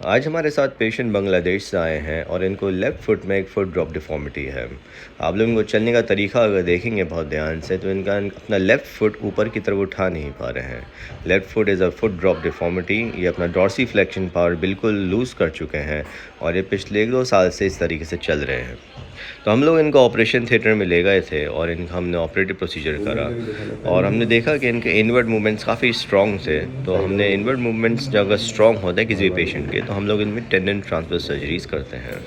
आज हमारे साथ पेशेंट बांग्लादेश से आए हैं और इनको लेफ़्ट फुट में एक फुट ड्रॉप डिफ़ॉर्मिटी है। आप लोग इनको चलने का तरीका अगर देखेंगे बहुत ध्यान से तो इनका अपना लेफ़्ट फुट ऊपर की तरफ उठा नहीं पा रहे हैं। Left foot is a foot drop deformity. ये अपना डॉर्सीफ्लेक्शन पावर बिल्कुल लूज़ कर चुके हैं और ये पिछले 1-2 साल से इस तरीके से चल रहे हैं। तो हम लोग इनको ऑपरेशन थिएटर में ले गए थे और इनका हमने ऑपरेटिव प्रोसीजर करा और हमने देखा कि इनके इनवर्ड मूवमेंट्स काफ़ी स्ट्रॉन्ग थे। तो हमने इनवर्ड मूवमेंट्स जब अगर स्ट्रॉन्ग होते हैं किसी भी पेशेंट के तो हम लोग इनमें टेंडन ट्रांसफ़र सर्जरीज़ करते हैं।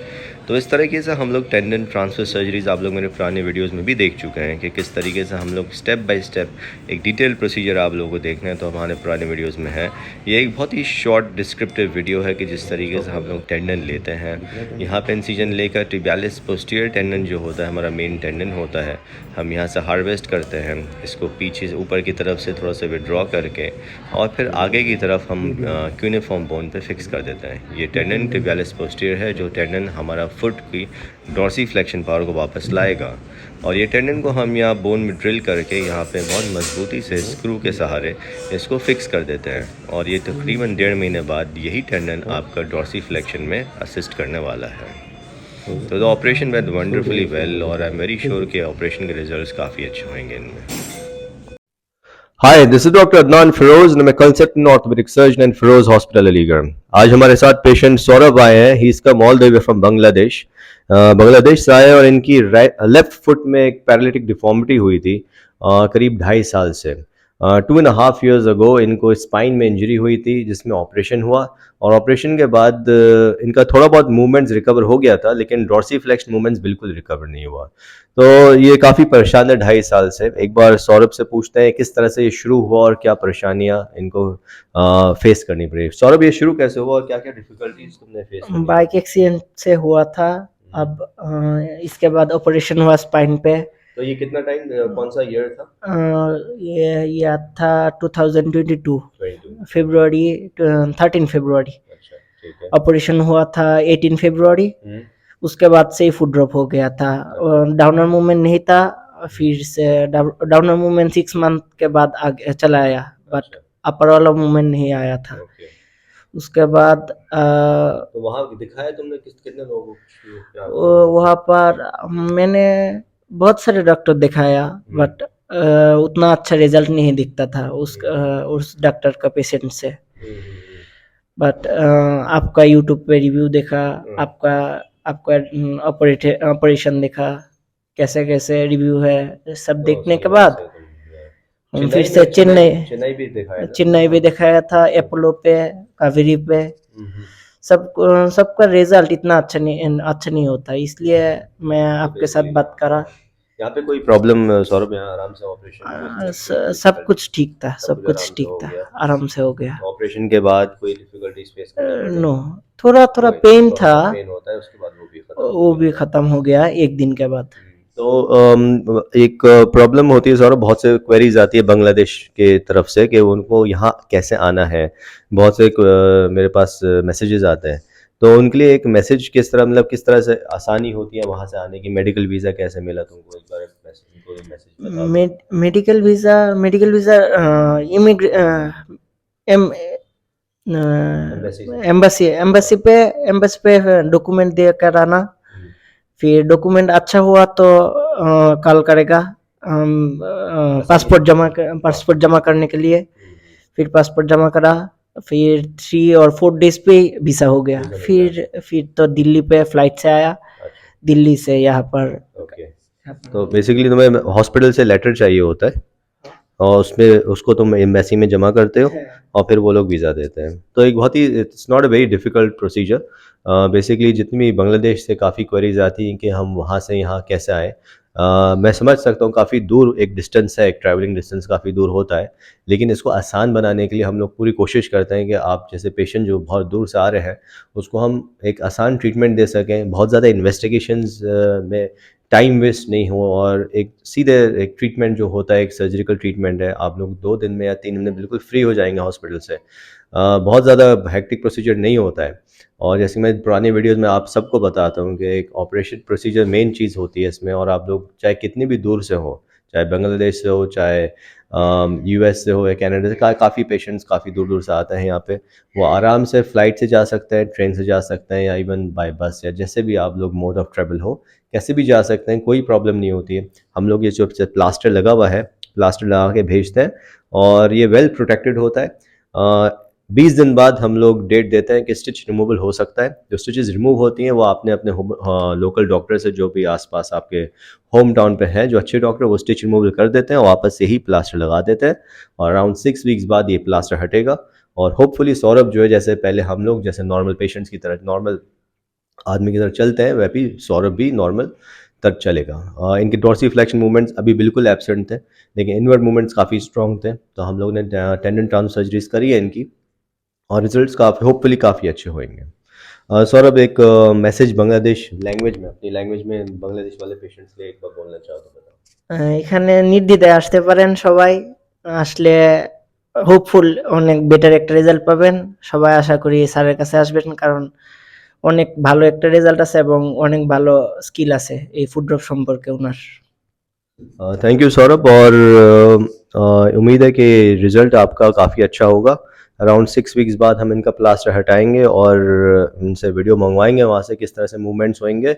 तो इस तरीके से हम लोग टेंडन ट्रांसफ़र सर्जरीज़ आप लोग मेरे पुराने वीडियोज़ में भी देख चुके हैं कि किस तरीके से हम लोग स्टेप बाय स्टेप एक डिटेल प्रोसीजर आप लोगों को देखना है तो हमारे पुराने वीडियोज़ में है। ये एक बहुत ही शॉर्ट डिस्क्रिप्टिव वीडियो है कि जिस तरीके से हम लोग टेंडन लेते हैं। यहाँ पे इंसिजन लेकर टिबियालिस पोस्टीरियर टेंडन जो होता है हमारा मेन टेंडन होता है, हम यहाँ से हार्वेस्ट करते हैं इसको पीछे से ऊपर की तरफ से थोड़ा सा विड्रॉ करके और फिर आगे की तरफ हम क्यूनिफॉर्म बोन पे फिक्स कर देते हैं। ये टेंडन टिबियालिस पोस्टीरियर है जो टेंडन हमारा फुट की डॉर्सीफ्लेक्शन पावर को वापस लाएगा और ये टेंडन को हम यहाँ बोन में ड्रिल करके यहाँ पे बहुत मजबूती से स्क्रू के सहारे इसको फिक्स कर देते हैं और ये तकरीबन 1.5 महीने बाद यही टेंडन आपका डॉर्सीफ्लेक्शन में असिस्ट करने वाला है। तो the operation went wonderfully well और आई एम वेरी श्योर कि ऑपरेशन के रिजल्ट्स काफ़ी अच्छे होंगे इनमें। Hi, this is doctor Adnan Firoz and I'm a consultant orthopedic surgeon in Feroz Hospital Aligarh. आज हमारे साथ पेशेंट सौरभ आए हैं। He is come all the way from Bangladesh. Bangladesh से आए और इनकी लेफ्ट फुट में एक पैरालिटिक डिफॉर्मिटी हुई थी करीब 2.5 साल से। 2.5 years ago इनको स्पाइन में इंजरी हुई थी जिसमें ऑपरेशन हुआ और ऑपरेशन के बाद इनका थोड़ा बहुत मूवमेंट्स रिकवर हो गया था लेकिन डॉर्सीफ्लेक्शन मूवमेंट्स बिल्कुल रिकवर नहीं हुआ। तो ये काफ़ी परेशान है 2.5 साल से। एक बार सौरभ से पूछते हैं किस तरह से ये शुरू हुआ और क्या परेशानियां इनको फेस करनी पड़ी। सौरभ, ये शुरू कैसे हुआ और क्या क्या डिफिकल्टीज तुमने फेस की? बाइक एक्सीडेंट से हुआ था। अब इसके बाद ऑपरेशन हुआ स्पाइन पे। तो ये कितना टाइम, कौन सा ईयर था? ये था 2022 22। फरवरी 13 फरवरी। अच्छा, ठीक है। ऑपरेशन हुआ था 18 फरवरी। उसके बाद से ही फुट ड्रॉप हो गया था। डाउनर मूवमेंट नहीं था, फिर से डाउनर मूवमेंट 6 मंथ के बाद आगे चला आया, बट अपर वाला मूवमेंट नहीं आया था। उसके बाद तो वहाँ दिखाया तुमने कितने लोगों को? वहाँ पर मैंने बहुत सारे डॉक्टर दिखाया बट उतना अच्छा रिजल्ट नहीं दिखता था उस डॉक्टर का पेशेंट से। बट आपका यूट्यूब पे रिव्यू देखा, आपका ऑपरेशन देखा, कैसे कैसे रिव्यू है, सब देखने के बाद हम फिर से चेन्नई भी दिखाया था, अपोलो पे, कावेरी पे। सबका रिजल्ट इतना अच्छा नहीं होता, इसलिए मैं आपके साथ बात करा। यहाँ पे कोई प्रॉब्लम सौरभ? यहाँ आराम से ऑपरेशन सब कुछ ठीक था, सब कुछ ठीक था, आराम से हो गया। ऑपरेशन के बाद कोई डिफिकल्टीज फेस नो, थोड़ा पेन था, पेन होता है, उसके बाद वो भी खत्म हो गया 1 दिन के बाद। तो एक प्रॉब्लम होती है सौरभ, बहुत से क्वेरीज आती है बांग्लादेश के तरफ से कि उनको यहाँ कैसे आना है। बहुत से मेरे पास मैसेजेस आते हैं, तो उनके लिए एक मैसेज किस तरह से आसानी होती है वहाँ से आने की? मेडिकल वीज़ा कैसे मिला तुमको? एक बार मैसेज मेडिकल वीज़ा एम्बेसी पे डॉक्यूमेंट दे कर आना। फिर डॉक्यूमेंट अच्छा हुआ तो कॉल करेगा पासपोर्ट जमा करने के लिए। फिर पासपोर्ट जमा करा, फिर 3 और 4 डेज पे वीज़ा हो गया। फिर तो दिल्ली पे फ्लाइट से आया, दिल्ली से यहाँ पर। तो बेसिकली तुम्हें हॉस्पिटल से लेटर चाहिए होता है और उसमें उसको तुम एम्बेसी में जमा करते हो और फिर वो लोग वीज़ा देते हैं। तो एक बहुत ही, it's not a very difficult procedure. Basically जितनी भी बांग्लादेश से काफ़ी क्वेरीज आती हैं कि हम वहाँ से यहाँ कैसे आए। मैं समझ सकता हूँ काफ़ी दूर एक डिस्टेंस है, एक ट्रैवलिंग डिस्टेंस काफ़ी दूर होता है, लेकिन इसको आसान बनाने के लिए हम लोग पूरी कोशिश करते हैं कि आप जैसे पेशेंट जो बहुत दूर से आ रहे हैं उसको हम एक आसान ट्रीटमेंट दे सकें, बहुत ज़्यादा इन्वेस्टिगेशंस में टाइम वेस्ट नहीं हो और एक सीधे एक ट्रीटमेंट जो होता है, एक सर्जिकल ट्रीटमेंट है, आप लोग 2 दिन में या 3 दिन में बिल्कुल फ्री हो जाएंगे हॉस्पिटल से। बहुत ज़्यादा हेक्टिक प्रोसीजर नहीं होता है और जैसे मैं पुराने वीडियोस में आप सबको बताता हूँ कि एक ऑपरेशन प्रोसीजर मेन चीज़ होती है इसमें, और आप लोग चाहे कितनी भी दूर से हो, चाहे बांग्लादेश से हो, चाहे यूएस से हो या कनाडा से काफ़ी पेशेंट्स काफ़ी दूर दूर से आते हैं यहाँ पे। वो आराम से फ़्लाइट से जा सकते हैं, ट्रेन से जा सकते हैं, या इवन बाय बस, या जैसे भी आप लोग मोड ऑफ ट्रेवल हो कैसे भी जा सकते हैं, कोई प्रॉब्लम नहीं होती है। हम लोग ये जो प्लास्टर लगा हुआ है, प्लास्टर लगा के भेजते हैं और ये वेल प्रोटेक्टेड होता है। 20 दिन बाद हम लोग डेट देते हैं कि स्टिच रिमूवल हो सकता है। जो स्टिचेस रिमूव होती हैं वो आपने अपने लोकल डॉक्टर से, जो भी आसपास आपके होम टाउन पे हैं जो अच्छे डॉक्टर, वो स्टिच रिमूवल कर देते हैं और वापस से ही प्लास्टर लगा देते हैं और अराउंड 6 वीक्स बाद ये प्लास्टर हटेगा। और होपफुली सौरभ जो है, जैसे पहले हम लोग जैसे नॉर्मल पेशेंट्स की तरह, नॉर्मल आदमी की तरह चलते हैं, वह भी सौरभ भी नॉर्मल तक चलेगा। इनके डोर्सीफ्लेक्शन मूवमेंट्स अभी बिल्कुल एब्सेंट थे, लेकिन इनवर्ड मूवमेंट्स काफ़ी स्ट्रॉन्ग थे। तो हम लोग ने टेंडन ट्रांसफर सर्जरीज करी है इनकी और रिजल्ट्स काफ़ी होपफुली काफ़ी अच्छे होंगे। सौरभ, एक मैसेज बांग्लादेश लैंग्वेज में, अपनी लैंग्वेज में बांग्लादेश वाले पेशेंट्स के लिए एक बार बोलना चाहो तो बताओ। এখানে নির্দ্বিধায় আসতে পারেন সবাই। আসলে হোপফুল অনেক বেটার একটা রেজাল্ট পাবেন। সবাই আশা করি স্যারের কাছে আসবেন, কারণ অনেক ভালো একটা রেজাল্ট আছে এবং অনেক ভালো স্কিল আছে এই ফুড ড্রপ সম্পর্কে উনার। थैंक यू सौरभ, और उम्मीद है कि रिज़ल्ट आपका काफ़ी अच्छा होगा। अराउंड 6 वीक्स बाद हम इनका प्लास्टर हटाएंगे और इनसे वीडियो मंगवाएंगे वहाँ से किस तरह से मूवमेंट्स होंगे।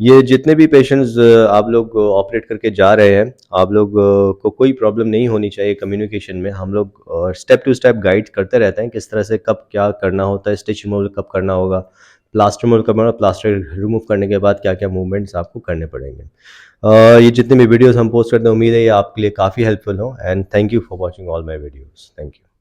ये जितने भी पेशेंट्स आप लोग ऑपरेट करके जा रहे हैं, आप लोग को कोई प्रॉब्लम नहीं होनी चाहिए कम्युनिकेशन में। हम लोग स्टेप टू स्टेप गाइड करते रहते हैं किस तरह से कब क्या करना होता है, स्टिच रिमूवल कब करना होगा, प्लास्टर रिमूवल कब करना, प्लास्टर रिमूव करने के बाद क्या क्या मूवमेंट्स आपको करने पड़ेंगे। ये जितने भी वीडियोस हम पोस्ट करते हैं, उम्मीद है ये आपके लिए काफ़ी हेल्पफुल हो। And thank you for watching all my videos. Thank you.